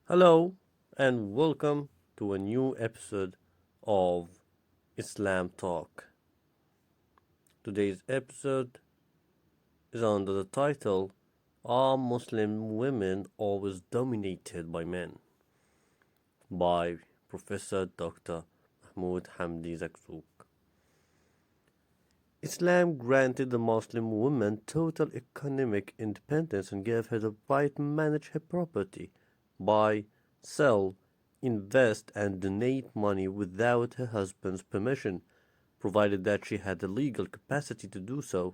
Hello and welcome to a new episode of Islam Talk. Today's episode is under the title Are Muslim Women Always Dominated by Men? By Professor Dr. Mahmoud Hamdi Zakzouk. Islam granted the Muslim woman total economic independence and gave her the right to manage her property, buy, sell, invest, and donate money without her husband's permission, provided that she had the legal capacity to do so.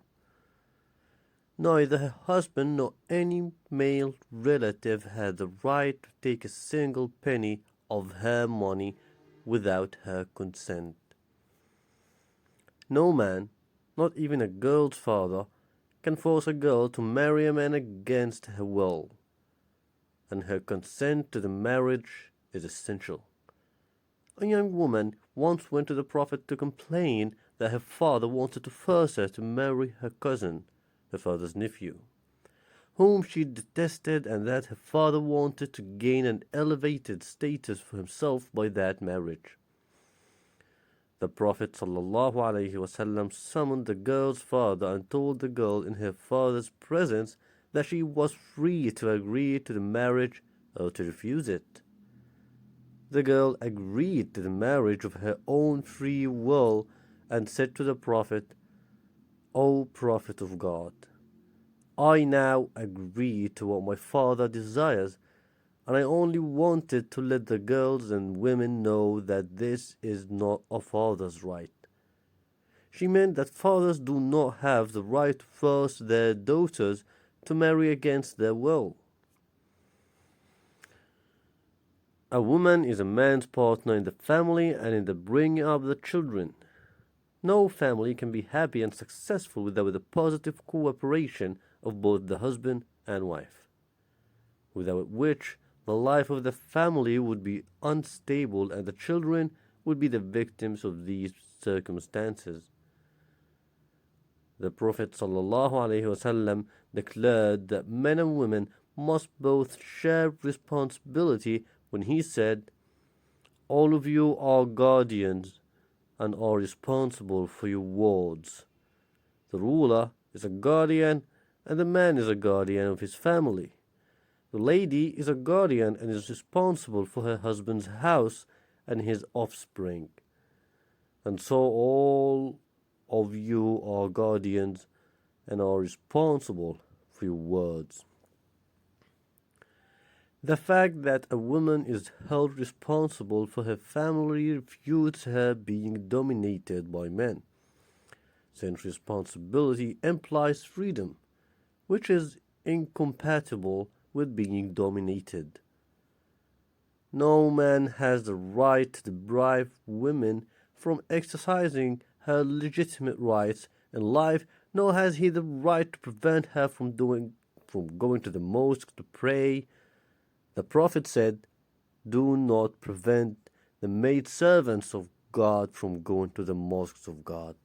Neither her husband nor any male relative had the right to take a single penny of her money without her consent. No man, not even a girl's father, can force a girl to marry a man against her will, and her consent to the marriage is essential. A young woman once went to the Prophet to complain that her father wanted to force her to marry her cousin, her father's nephew, whom she detested, and that her father wanted to gain an elevated status for himself by that marriage. The Prophet ﷺ summoned the girl's father and told the girl in her father's presence that she was free to agree to the marriage or to refuse it. The girl agreed to the marriage of her own free will and said to the Prophet, "O Prophet of God, I now agree to what my father desires, and I only wanted to let the girls and women know that this is not a father's right." She meant that fathers do not have the right to force their daughters to marry against their will. A woman is a man's partner in the family and in the bringing up of the children. No family can be happy and successful without the positive cooperation of both the husband and wife, without which the life of the family would be unstable and the children would be the victims of these circumstances. The Prophet ﷺ declared that men and women must both share responsibility when he said, "All of you are guardians and are responsible for your wards. The ruler is a guardian and the man is a guardian of his family. The lady is a guardian and is responsible for her husband's house and his offspring. And so all of you are guardians and are responsible for your words." The fact that a woman is held responsible for her family refutes her being dominated by men, since responsibility implies freedom, which is incompatible with being dominated. No man has the right to deprive women from exercising her legitimate rights in life, nor has he the right to prevent her from going to the mosque to pray. The Prophet said, "Do not prevent the maidservants of God from going to the mosques of God."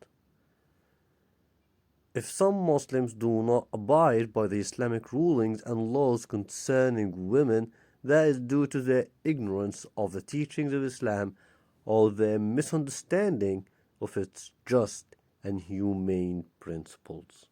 If some Muslims do not abide by the Islamic rulings and laws concerning women, that is due to their ignorance of the teachings of Islam or their misunderstanding of its just and humane principles.